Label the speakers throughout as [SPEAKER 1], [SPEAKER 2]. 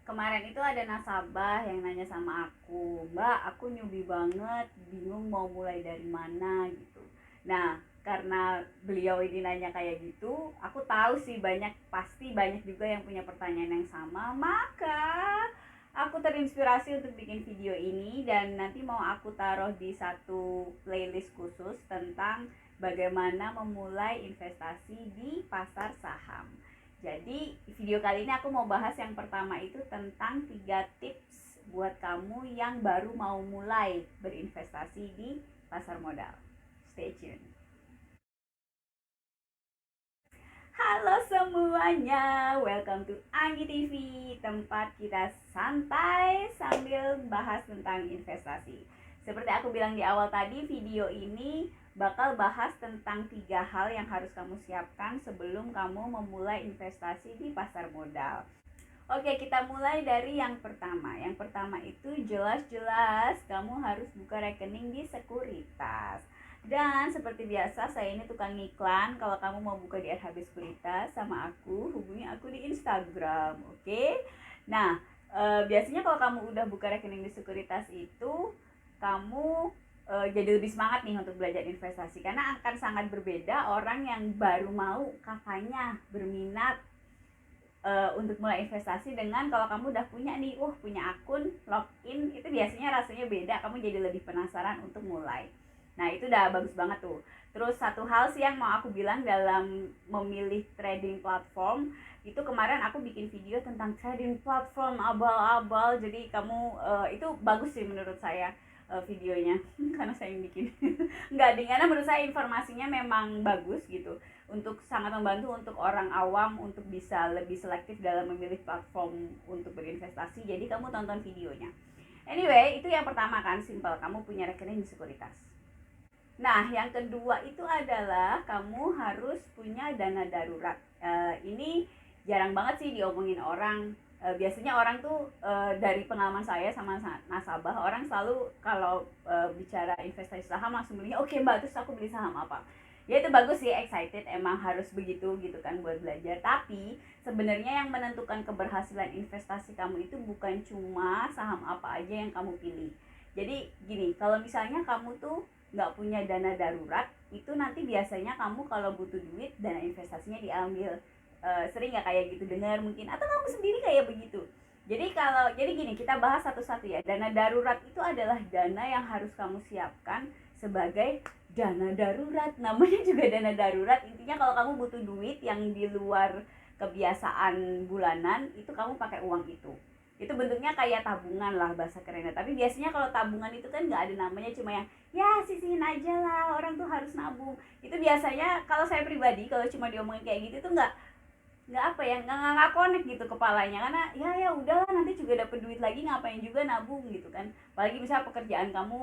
[SPEAKER 1] Kemarin itu ada nasabah yang nanya sama aku, Mbak, aku newbie banget, bingung mau mulai dari mana gitu. Nah, karena beliau ini nanya kayak gitu, aku tahu sih pasti banyak juga yang punya pertanyaan yang sama, maka aku terinspirasi untuk bikin video ini dan nanti mau aku taruh di satu playlist khusus tentang bagaimana memulai investasi di pasar saham. Jadi video kali ini aku mau bahas yang pertama itu tentang 3 tips buat kamu yang baru mau mulai berinvestasi di pasar modal. Stay tune. Halo semuanya, welcome to Anggi TV, tempat kita santai sambil bahas tentang investasi. Seperti aku bilang di awal tadi, video ini bakal bahas tentang 3 hal yang harus kamu siapkan sebelum kamu memulai investasi di pasar modal. Oke, kita mulai dari yang pertama. Yang pertama itu jelas-jelas kamu harus buka rekening di sekuritas. Dan seperti biasa, saya ini tukang iklan. Kalau kamu mau buka di RHB Sekuritas sama aku, hubungi aku di Instagram, oke? Nah, biasanya kalau kamu udah buka rekening di sekuritas itu, kamu jadi lebih semangat nih untuk belajar investasi karena akan sangat berbeda orang yang baru mau katanya berminat untuk mulai investasi dengan kalau kamu udah punya nih, punya akun login, itu biasanya rasanya beda, kamu jadi lebih penasaran untuk mulai. Nah itu udah bagus banget tuh. Terus satu hal sih yang mau aku bilang dalam memilih trading platform, itu kemarin aku bikin video tentang trading platform abal-abal, jadi kamu itu bagus sih menurut saya videonya karena saya yang bikin nggak ding, karena menurut saya informasinya memang bagus gitu, untuk sangat membantu untuk orang awam untuk bisa lebih selektif dalam memilih platform untuk berinvestasi. Jadi kamu tonton videonya. Anyway, itu yang pertama kan, simple, kamu punya rekening di sekuritas. Nah, yang kedua itu adalah kamu harus punya dana darurat. Ini jarang banget sih diomongin orang. Biasanya orang tuh dari pengalaman saya sama nasabah, orang selalu kalau bicara investasi saham langsung belinya, oke mbak, terus aku beli saham apa? Ya itu bagus sih, excited, emang harus begitu gitu kan buat belajar. Tapi sebenarnya yang menentukan keberhasilan investasi kamu itu bukan cuma saham apa aja yang kamu pilih. Jadi gini, kalau misalnya kamu tuh nggak punya dana darurat, itu nanti biasanya kamu kalau butuh duit dana investasinya diambil. Sering nggak kayak gitu dengar mungkin, atau kamu sendiri kayak begitu? Jadi gini, kita bahas satu-satu ya. Dana darurat itu adalah dana yang harus kamu siapkan sebagai dana darurat. Namanya juga dana darurat. Intinya kalau kamu butuh duit yang di luar kebiasaan bulanan, itu kamu pakai uang itu bentuknya kayak tabungan lah bahasa kerennya. Tapi biasanya kalau tabungan itu kan nggak ada namanya, cuma yang ya sisihin aja lah, orang tuh harus nabung. Itu biasanya kalau saya pribadi kalau cuma diomongin kayak gitu tuh nggak apa ya, nggak connect gitu kepalanya, karena ya udahlah, nanti juga dapet duit lagi, ngapain juga nabung gitu kan. Apalagi misalnya pekerjaan kamu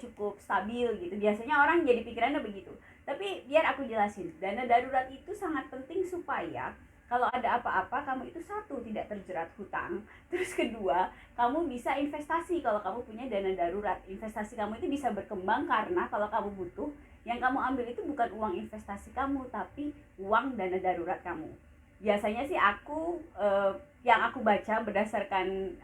[SPEAKER 1] cukup stabil gitu, biasanya orang jadi pikirannya begitu. Tapi biar aku jelasin, dana darurat itu sangat penting supaya kalau ada apa-apa kamu itu, satu, tidak terjerat hutang, terus kedua, kamu bisa investasi. Kalau kamu punya dana darurat, investasi kamu itu bisa berkembang, karena kalau kamu butuh, yang kamu ambil itu bukan uang investasi kamu tapi uang dana darurat kamu. Biasanya sih yang aku baca berdasarkan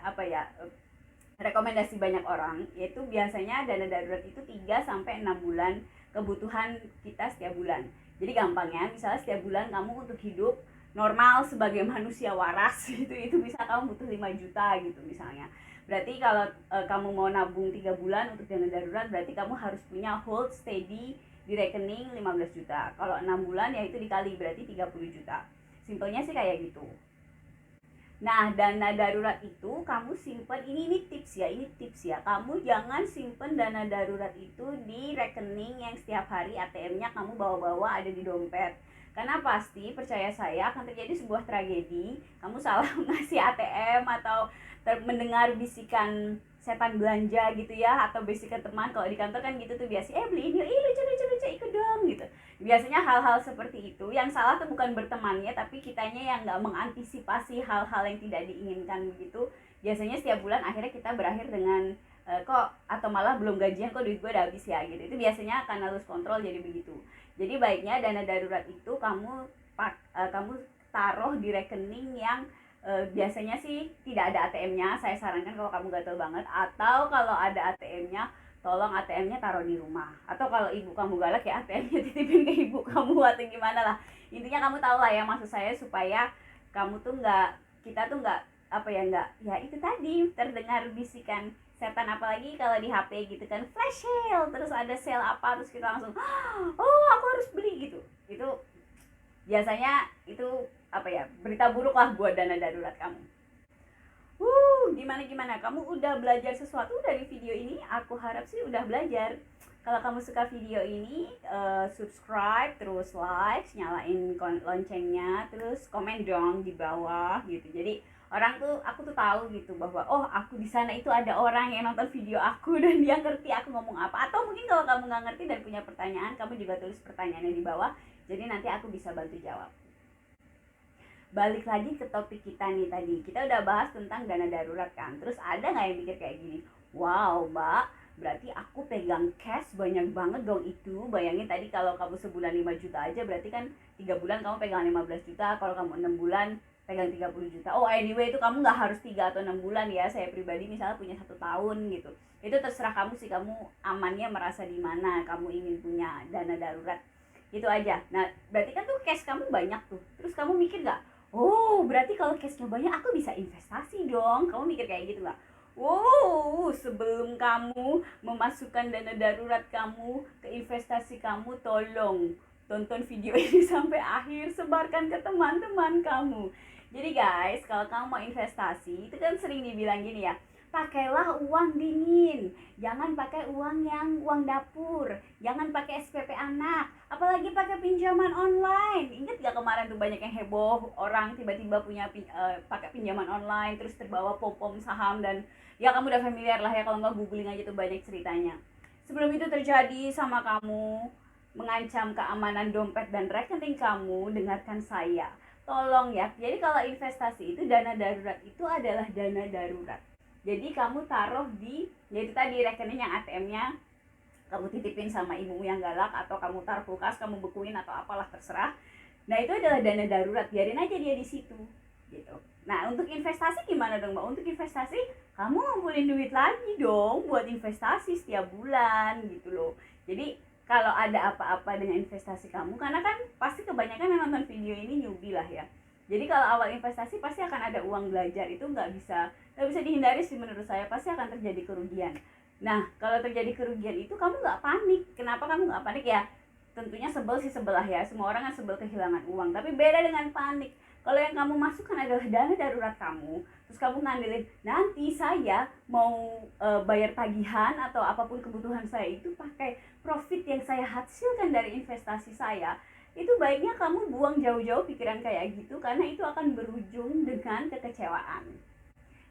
[SPEAKER 1] rekomendasi banyak orang, yaitu biasanya dana darurat itu 3 sampai 6 bulan kebutuhan kita setiap bulan. Jadi gampangnya, misalnya setiap bulan kamu untuk hidup normal sebagai manusia waras itu bisa kamu butuh 5 juta gitu misalnya. Berarti kalau kamu mau nabung 3 bulan untuk dana darurat, berarti kamu harus punya hold steady di rekening 15 juta. Kalau 6 bulan ya itu dikali, berarti 30 juta. Simpelnya sih kayak gitu. Nah, dana darurat itu kamu simpen, ini tips ya, Kamu jangan simpen dana darurat itu di rekening yang setiap hari ATM-nya kamu bawa-bawa ada di dompet. Karena pasti, percaya saya, akan terjadi sebuah tragedi. Kamu salah ngasih ATM atau mendengar bisikan setan belanja gitu ya, atau bisikan teman. Kalau di kantor kan gitu tuh biasa, beli ini, lucu lucu lucu, ikut dong gitu. Biasanya hal-hal seperti itu, yang salah tuh bukan bertemannya, tapi kitanya yang nggak mengantisipasi hal-hal yang tidak diinginkan begitu. Biasanya setiap bulan akhirnya kita berakhir dengan kok, atau malah belum gajian kok duit gue udah habis ya gitu. Itu biasanya karena lose kontrol jadi begitu. Jadi baiknya dana darurat itu kamu taruh di rekening yang biasanya sih tidak ada ATM-nya. Saya sarankan kalau kamu gatel banget, atau kalau ada ATM-nya, tolong ATM-nya taruh di rumah. Atau kalau ibu kamu galak ya ATM-nya titipin ke ibu kamu atau gimana lah. Intinya kamu tahu lah ya maksud saya, supaya kamu tuh kita tuh nggak apa ya, nggak ya itu tadi terdengar bisikan setan, apalagi kalau di HP gitu kan, flash sale, terus ada sale apa, terus kita langsung oh aku harus beli gitu. Itu biasanya itu apa ya, berita buruk lah buat dana darurat kamu. Gimana kamu udah belajar sesuatu dari video ini? Aku harap sih udah belajar. Kalau kamu suka video ini, subscribe, terus like, nyalain loncengnya, terus komen dong di bawah gitu. Jadi aku tuh tahu gitu bahwa oh aku di sana itu ada orang yang nonton video aku dan dia ngerti aku ngomong apa. Atau mungkin kalau kamu nggak ngerti dan punya pertanyaan, kamu juga tulis pertanyaannya di bawah. Jadi nanti aku bisa bantu jawab. Balik lagi ke topik kita nih tadi. Kita udah bahas tentang dana darurat kan. Terus ada nggak yang mikir kayak gini? Wow, Mbak, berarti aku pegang cash banyak banget dong itu. Bayangin tadi kalau kamu sebulan 5 juta aja, berarti kan 3 bulan kamu pegang 15 juta. Kalau kamu 6 bulan pegang 30 juta. Oh anyway, itu kamu nggak harus 3 atau 6 bulan ya. Saya pribadi misalnya punya 1 tahun gitu. Itu terserah kamu sih, kamu amannya merasa di mana kamu ingin punya dana darurat. Itu aja. Nah, berarti kan tuh cash kamu banyak tuh. Terus kamu mikir nggak? Oh, berarti kalau cashnya banyak aku bisa investasi dong. Kamu mikir kayak gitu nggak? Wow, sebelum kamu memasukkan dana darurat kamu ke investasi kamu, tolong tonton video ini sampai akhir, sebarkan ke teman-teman kamu. Jadi guys, kalau kamu mau investasi, itu kan sering dibilang gini ya, pakailah uang dingin, jangan pakai uang dapur, jangan pakai SPP anak, apalagi pakai pinjaman online. Ingat gak kemarin tuh banyak yang heboh, orang tiba-tiba punya pakai pinjaman online, terus terbawa pom-pom saham, dan ya kamu udah familiar lah ya, kalau nggak googling aja tuh banyak ceritanya. Sebelum itu terjadi sama kamu, mengancam keamanan dompet dan rekening kamu, dengarkan saya. Tolong ya, jadi kalau investasi itu, dana darurat itu adalah dana darurat. Jadi kamu taruh di, yaitu tadi rekening yang ATM-nya kamu titipin sama ibumu yang galak, atau kamu taruh kulkas, kamu bekuin atau apalah terserah. Nah itu adalah dana darurat, biarin aja dia di situ gitu. Nah untuk investasi gimana dong Mbak? Untuk investasi kamu ngumpulin duit lagi dong buat investasi setiap bulan gitu loh. Jadi kalau ada apa-apa dengan investasi kamu, karena kan pasti kebanyakan yang nonton video ini newbie lah ya. Jadi kalau awal investasi pasti akan ada uang belajar, itu nggak bisa dihindari sih menurut saya, pasti akan terjadi kerugian. Nah kalau terjadi kerugian itu kamu nggak panik. Kenapa kamu nggak panik ya? Tentunya sebel sih, sebel lah ya, semua orang kan sebel kehilangan uang, tapi beda dengan panik. Kalau yang kamu masukkan adalah dana darurat kamu, terus kamu ngandelin nanti saya mau bayar tagihan atau apapun kebutuhan saya itu pakai profit yang saya hasilkan dari investasi saya, itu baiknya kamu buang jauh-jauh pikiran kayak gitu, karena itu akan berujung dengan kekecewaan.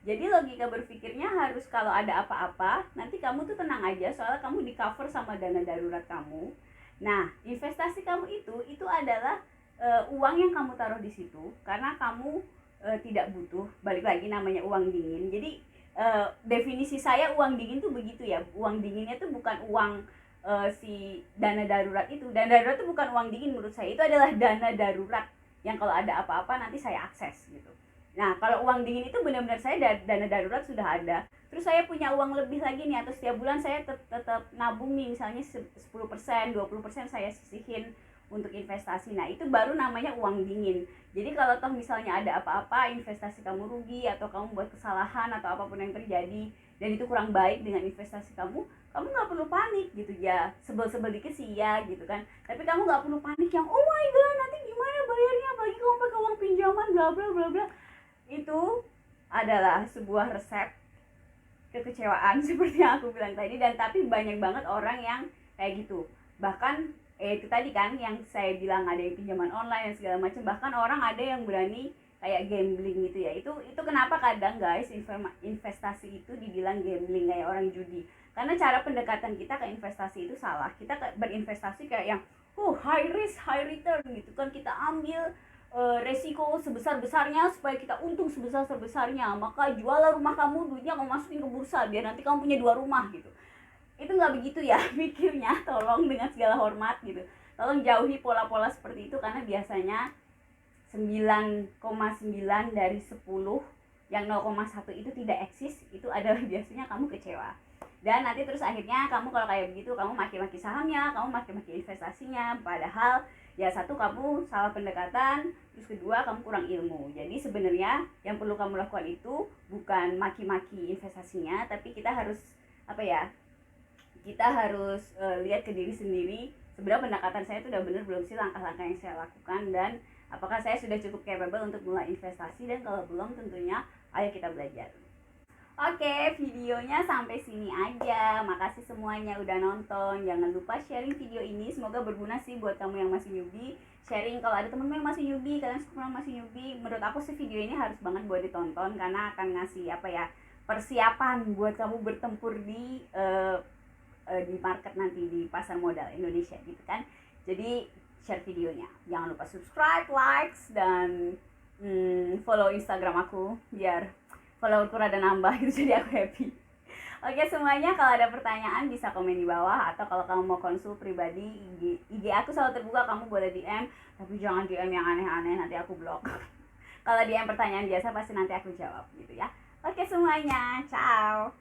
[SPEAKER 1] Jadi logika berpikirnya harus kalau ada apa-apa, nanti kamu tuh tenang aja, soalnya kamu di cover sama dana darurat kamu. Nah, investasi kamu itu adalah uang yang kamu taruh di situ karena kamu tidak butuh. Balik lagi, namanya uang dingin. Jadi definisi saya uang dingin tuh begitu ya. Uang dinginnya tuh bukan uang si dana darurat itu. Dana darurat itu bukan uang dingin menurut saya. Itu adalah dana darurat yang kalau ada apa-apa nanti saya akses gitu. Nah, kalau uang dingin itu benar-benar saya dana darurat sudah ada. Terus saya punya uang lebih lagi nih, atau setiap bulan saya tetap nabung nih, misalnya 10%, 20% saya sisihin untuk investasi. Nah, itu baru namanya uang dingin. Jadi kalau toh misalnya ada apa-apa, investasi kamu rugi atau kamu buat kesalahan atau apapun yang terjadi dan itu kurang baik dengan investasi kamu nggak perlu panik gitu ya. Sebel-sebel dikit sih ya gitu kan. Tapi kamu nggak perlu panik yang oh my god nanti gimana bayarnya, apalagi kamu pakai uang pinjaman bla bla bla bla. Itu adalah sebuah resep kekecewaan seperti yang aku bilang tadi, dan tapi banyak banget orang yang kayak gitu. Bahkan itu tadi kan yang saya bilang, ada yang pinjaman online dan segala macam, bahkan orang ada yang berani kayak gambling gitu ya. Itu kenapa kadang guys investasi itu dibilang gambling, kayak orang judi, karena cara pendekatan kita ke investasi itu salah. Kita berinvestasi kayak yang high risk high return gitu kan, kita ambil resiko sebesar-besarnya supaya kita untung sebesar-besarnya, maka jualah rumah kamu, duitnya kamu masukin ke bursa biar nanti kamu punya 2 rumah gitu. Itu nggak begitu ya pikirnya, tolong dengan segala hormat gitu. Tolong jauhi pola-pola seperti itu, karena biasanya 9,9 dari 10, yang 0,1 itu tidak eksis, itu adalah biasanya kamu kecewa. Dan nanti terus akhirnya kamu kalau kayak begitu, kamu maki-maki sahamnya, kamu maki-maki investasinya, padahal ya satu, kamu salah pendekatan, terus kedua kamu kurang ilmu. Jadi sebenarnya yang perlu kamu lakukan itu bukan maki-maki investasinya, tapi kita harus lihat ke diri sendiri, sebenarnya pendekatan saya itu udah bener belum sih langkah-langkah yang saya lakukan, dan apakah saya sudah cukup capable untuk mulai investasi, dan kalau belum tentunya ayo kita belajar. Oke, videonya sampai sini aja. Makasih semuanya udah nonton. Jangan lupa sharing video ini. Semoga berguna sih buat kamu yang masih newbie. Sharing kalau ada temen-temen yang masih newbie, kalian sekarang masih newbie. Menurut aku sih video ini harus banget buat ditonton, karena akan ngasih persiapan buat kamu bertempur di market nanti, di pasar modal Indonesia gitu kan. Jadi share videonya. Jangan lupa subscribe, likes, dan follow Instagram aku biar followerku rada nambah gitu, jadi aku happy. Oke semuanya, kalau ada pertanyaan bisa komen di bawah, atau kalau kamu mau konsul pribadi, IG aku selalu terbuka, kamu boleh DM, tapi jangan DM yang aneh-aneh, nanti aku blok. Kalau DM pertanyaan biasa pasti nanti aku jawab gitu ya. Oke semuanya, ciao.